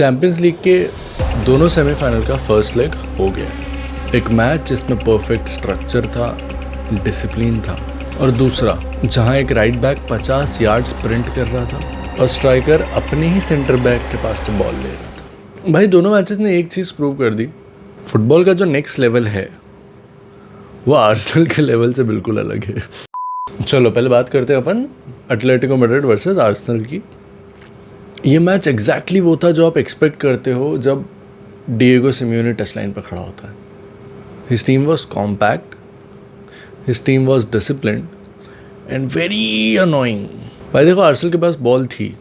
Champions league के दोनों semifinal का फर्स्ट लेग हो गया। एक मैच जिसमें परफेक्ट स्ट्रक्चर था, डिसिप्लिन था, और दूसरा जहां एक राइट बैक 50 यार्ड स्प्रिंट कर रहा था और स्ट्राइकर अपने ही सेंटर बैक के पास से बॉल ले रहा था। भाई दोनों मैचेस ने एक चीज़ प्रूव कर दी, फुटबॉल का जो नेक्स्ट लेवल है वो आर्सेनल के लेवल से बिल्कुल अलग है। चलो पहले बात करते हैं अपन एटलेटिको मैड्रिड वर्सेस आर्सेनल की। ये मैच एग्जैक्टली वो था जो आप एक्सपेक्ट करते हो जब डिएगो सिमियोने टच लाइन पर खड़ा होता है। His team was compact, his team was disciplined and very annoying. भाई देखो आर्सेनल के पास बॉल थी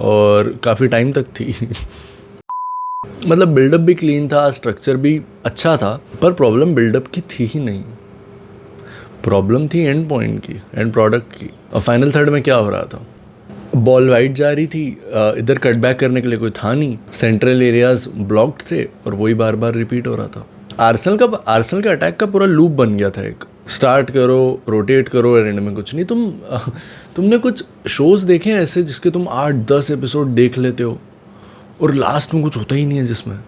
और काफ़ी टाइम तक थी मतलब बिल्डअप भी क्लीन था, स्ट्रक्चर भी अच्छा था, पर प्रॉब्लम बिल्डअप की थी ही नहीं, प्रॉब्लम थी एंड पॉइंट की, एंड प्रोडक्ट की। और फाइनल थर्ड में क्या हो रहा था, बॉल वाइड जा रही थी, इधर कट बैक करने के लिए कोई था नहीं, सेंट्रल एरियाज ब्लॉक्ड थे और वही बार बार रिपीट हो रहा था। आर्सेनल का अटैक का पूरा लूप बन गया था, एक स्टार्ट करो, रोटेट करो, एंड में कुछ नहीं। तुमने कुछ शोज़ देखे हैं ऐसे जिसके तुम 8-10 एपिसोड देख लेते हो और लास्ट में कुछ होता ही नहीं है, जिसमें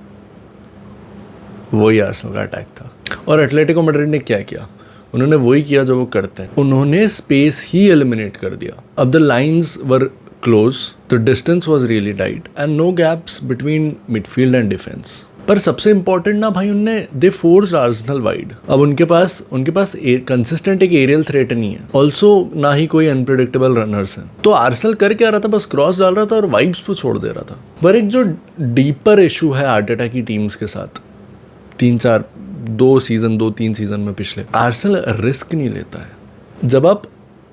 वही आर्सेनल का अटैक था। और एटलेटिको मैड्रिड ने क्या किया, उन्होंने वही किया जो वो करते हैं, उन्होंने स्पेस ही एलिमिनेट कर दिया। अब the lines were close, the distance was really tight and no gaps between midfield and defence. पर सबसे इंपॉर्टेंट ना भाई, उनने दे फोर्स्ड आर्सेनल वाइड। अब उनके पास कंसिस्टेंट एक एरियल थ्रेट नहीं है, ऑल्सो ना ही कोई अनप्रेडिक्टेबल रनर्स हैं। तो आर्सेनल कर क्या रहा था, बस क्रॉस डाल रहा था और वाइब्स पे छोड़ दे रहा था। पर एक जो डीपर इशू है आर्टेटा की टीम्स के साथ 2-3 सीजन में पिछले, आर्सेनल रिस्क नहीं लेता है। जब आप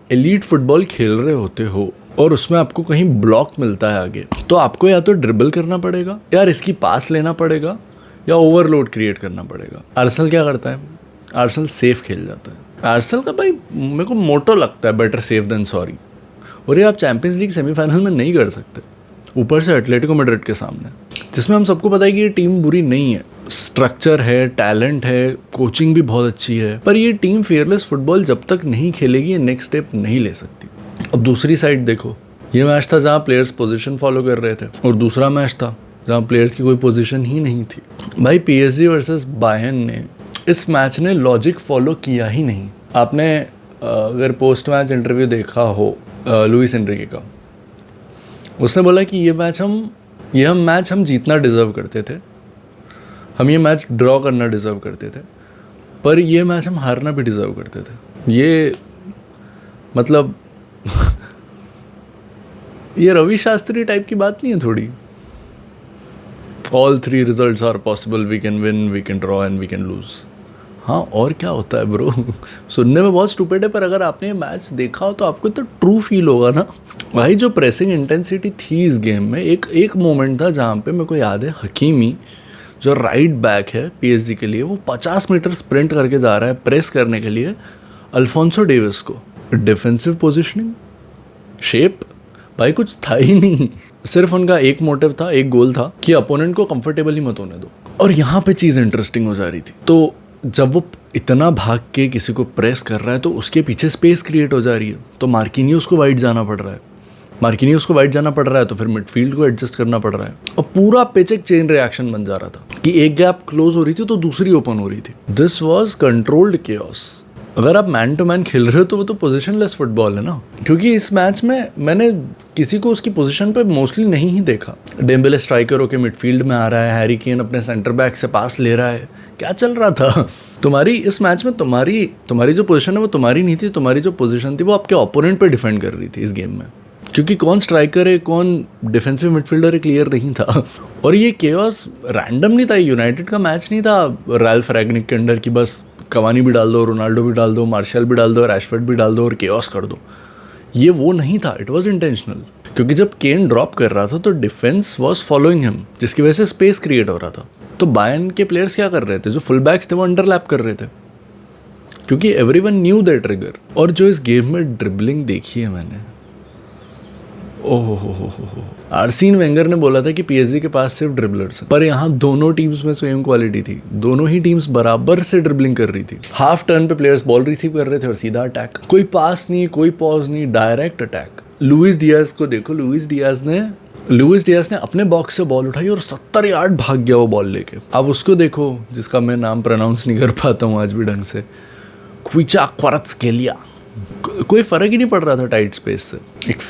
एलीट फुटबॉल खेल रहे होते हो और उसमें आपको कहीं ब्लॉक मिलता है आगे, तो आपको या तो ड्रिबल करना पड़ेगा, या इसकी पास लेना पड़ेगा, या ओवरलोड क्रिएट करना पड़ेगा। आर्सेनल क्या करता है, आर्सेनल सेफ खेल जाता है। आर्सेनल का भाई मेरे को मोटो लगता है, बेटर सेफ देन सॉरी, और ये आप चैंपियंस लीग सेमीफाइनल में नहीं कर सकते, ऊपर से एटलेटिको मैड्रिड के सामने, जिसमें हम सबको पता है कि ये टीम बुरी नहीं है, स्ट्रक्चर है, टैलेंट है, कोचिंग भी बहुत अच्छी है, पर ये टीम फेयरलेस फुटबॉल जब तक नहीं खेलेगी ये नेक्स्ट स्टेप नहीं ले सकती। अब दूसरी साइड देखो, ये मैच था जहाँ प्लेयर्स पोजीशन फॉलो कर रहे थे, और दूसरा मैच था जहाँ प्लेयर्स की कोई पोजीशन ही नहीं थी। भाई पीएसजी वर्सेस बायर्न ने, इस मैच ने लॉजिक फॉलो किया ही नहीं। आपने अगर पोस्ट मैच इंटरव्यू देखा हो लुइस एनरिके का, उसने बोला कि ये मैच हम जीतना डिजर्व करते थे, हम ये मैच ड्रॉ करना डिजर्व करते थे, पर ये मैच हम हारना भी डिजर्व करते थे। ये मतलब ये रवि शास्त्री टाइप की बात नहीं है थोड़ी, all 3 results are possible, we can win, we can draw and we can lose. हाँ और क्या होता है ब्रो सुनने में बहुत स्टूपिड है, पर अगर आपने ये मैच देखा हो तो आपको तो ट्रू फील होगा ना। भाई जो प्रेसिंग इंटेंसिटी थी इस गेम में, एक मोमेंट था जहाँ पे मेरे को याद है, हकीमी जो राइट बैक है पीएसजी के लिए, वो 50 मीटर स्प्रिंट करके जा रहा है प्रेस करने के लिए अल्फोंसो डेविस को। डिफेंसिव पोजीशनिंग, शेप, भाई कुछ था ही नहीं। सिर्फ उनका एक मोटिव था, एक गोल था कि अपोनेंट को कंफर्टेबल ही मत होने दो। और यहाँ पे चीज़ इंटरेस्टिंग हो जा रही थी। तो जब वो इतना भाग के किसी को प्रेस कर रहा है तो उसके पीछे स्पेस क्रिएट हो जा रही है, तो मार्किनियोस को वाइड जाना पड़ रहा है, तो फिर मिडफील्ड को एडजस्ट करना पड़ रहा है, और पूरा पिच एक चेन रिएक्शन बन जा रहा था कि एक गैप क्लोज हो रही थी तो दूसरी ओपन हो रही थी। This was controlled chaos. अगर आप मैन टू मैन खेल रहे हो तो वो तो पोजीशनलेस फुटबॉल है ना, क्योंकि इस मैच में मैंने किसी को उसकी पोजीशन पे मोस्टली नहीं ही देखा। डेम्बेले स्ट्राइकर होकर मिडफील्ड में आ रहा है, हैरी केन अपने सेंटर बैक से पास ले रहा है, क्या चल रहा था। तुम्हारी इस मैच में तुम्हारी जो पोजीशन है वो तुम्हारी नहीं थी, तुम्हारी जो पोजीशन थी वो आपके ओपोनेंट पे डिफेंड कर रही थी इस गेम में, क्योंकि कौन स्ट्राइकर है कौन डिफेंसिव मिडफील्डर है क्लियर नहीं था। और ये केओस रैंडम नहीं था, यूनाइटेड का मैच नहीं था राल्फ रैगनिक के अंडर की बस कवानी भी डाल दो, रोनाल्डो भी डाल दो, मार्शल भी डाल दो, रैशफोर्ड भी डाल दो और केओस कर दो। ये वो नहीं था, इट वाज इंटेंशनल, क्योंकि जब केन ड्रॉप कर रहा था तो डिफेंस वाज फॉलोइंग हिम, जिसकी वजह से स्पेस क्रिएट हो रहा था। तो बायर्न के प्लेयर्स क्या कर रहे थे, जो फुल बैक्स थे वो अंडरलैप कर रहे थे, क्योंकि एवरीवन न्यू दैट ट्रिगर। और जो इस गेम में ड्रिबलिंग देखी है मैंने, ओहो, आर्सेन वेंगर ने बोला था कि पीएसजी के पास सिर्फ ड्रिबलर्स हैं, पर यहाँ दोनों टीम्स में सेम क्वालिटी थी, दोनों ही टीम्स बराबर से ड्रिबलिंग कर रही थी। हाफ टर्न पे प्लेयर्स बॉल रिसीव कर रहे थे और सीधा अटैक, कोई पास नहीं, कोई पॉज नहीं, डायरेक्ट अटैक। लुइस डियाज को देखो, लुइस डियाज ने लुइस डियास ने अपने बॉक्स से बॉल उठाई और 70 यार्ड भाग गया वो बॉल लेके। अब उसको देखो, जिसका मैं नाम प्रोनाउंस नहीं कर पाता हूँ आज भी ढंग से, क्विचा क्वारत्स्केलिया। कोई फ़र्क ही नहीं पड़ रहा था टाइट स्पेस से। एक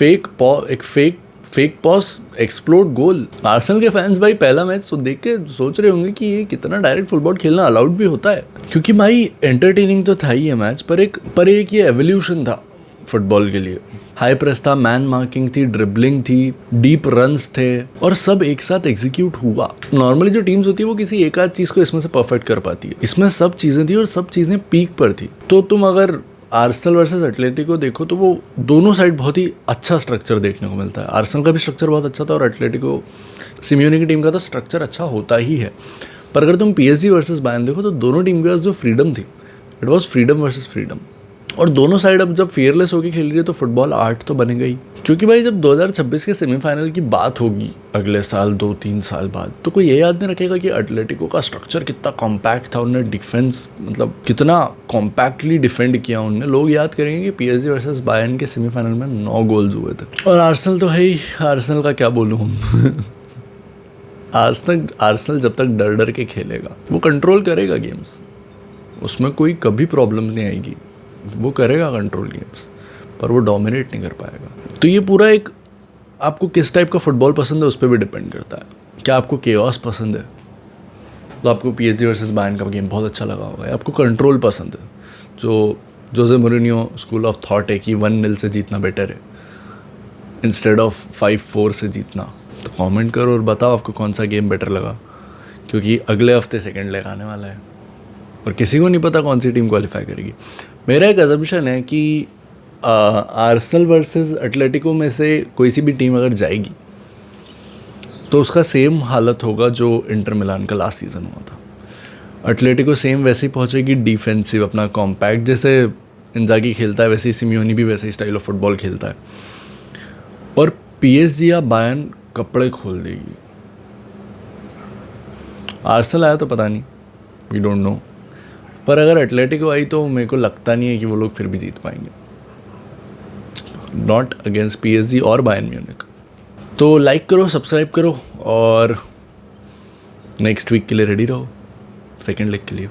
फेक पॉस एक्सप्लोड गोल। आर्सेनल के फैंस भाई पहला मैच तो देख के सोच रहे होंगे कि ये कितना डायरेक्ट फुटबॉल खेलना अलाउड भी होता है, क्योंकि भाई एंटरटेनिंग तो था ही है मैच, पर एक ये एवोल्यूशन था फुटबॉल के लिए। हाई प्रेस था, मैन मार्किंग थी, ड्रिबलिंग थी, डीप रन्स थे, और सब एक साथ एग्जीक्यूट हुआ। नॉर्मली जो टीम्स होती है वो किसी एक आध चीज़ को इसमें से परफेक्ट कर पाती है, इसमें सब चीज़ें थी और सब चीज़ें पीक पर थी। तो तुम अगर आर्सेनल वर्सेस एटलेटिको देखो तो वो दोनों साइड बहुत ही अच्छा स्ट्रक्चर देखने को मिलता है। आर्सेनल का भी स्ट्रक्चर बहुत अच्छा था और एटलेटिको सिमियोनी की टीम का तो स्ट्रक्चर अच्छा होता ही है। पर अगर तुम पीएसजी वर्सेस बायर्न देखो तो दोनों टीम के पास जो फ्रीडम थी, it was freedom versus freedom. और दोनों साइड अब जब फियरलेस होकर खेल रही है तो फुटबॉल आर्ट तो बनेगा ही। क्योंकि भाई जब 2026 के सेमीफाइनल की बात होगी अगले साल 2-3 साल बाद, तो कोई ये याद नहीं रखेगा कि एटलेटिको का स्ट्रक्चर कितना कॉम्पैक्ट था, उन्होंने डिफेंस मतलब कितना कॉम्पैक्टली डिफेंड किया उन्होंने। लोग याद करेंगे कि पीएसजी वर्सेस बायर्न के सेमीफाइनल में 9 गोल्स हुए थे। और आर्सेनल तो है ही, आर्सेनल का क्या बोलूँ हम। आर्सेनल जब तक डर डर के खेलेगा वो कंट्रोल करेगा गेम्स, उसमें कोई कभी प्रॉब्लम नहीं आएगी, वो करेगा कंट्रोल गेम्स, पर वो डोमिनेट नहीं कर पाएगा। तो ये पूरा एक आपको किस टाइप का फुटबॉल पसंद है उस पर भी डिपेंड करता है। क्या आपको केओस पसंद है तो आपको पीएसजी वर्सेस बायर्न का गेम बहुत अच्छा लगा होगा, या आपको कंट्रोल पसंद है जो जोसे मोरिनियो स्कूल ऑफ थॉट है कि 1-0 से जीतना बेटर है इंस्टेड ऑफ 5-4 से जीतना। तो कमेंट करो और बताओ आपको कौन सा गेम बेटर लगा, क्योंकि अगले हफ्ते सेकंड लेग आने वाला है और किसी को नहीं पता कौन सी टीम क्वालिफाई करेगी। मेरा एक अजम्पशन है कि आर्सेनल वर्सेस एटलेटिको में से कोई सी भी टीम अगर जाएगी तो उसका सेम हालत होगा जो इंटर मिलान का लास्ट सीज़न हुआ था। एटलेटिको सेम वैसे ही पहुंचेगी, डिफेंसिव अपना कॉम्पैक्ट, जैसे इंजागी खेलता है वैसे ही सिमियोनी भी वैसे ही स्टाइल ऑफ फुटबॉल खेलता है, और पीएसजी या बायर्न कपड़े खोल देगी। आर्सेनल आया तो पता नहीं, वी डोंट नो, पर अगर एटलेटिको आई तो मेरे को लगता नहीं है कि वो लोग फिर भी जीत पाएंगे, नॉट अगेंस्ट पीएसजी और बायर्न म्यूनिख। तो लाइक करो, सब्सक्राइब करो और नेक्स्ट वीक के लिए रेडी रहो, सेकेंड लेग के लिए।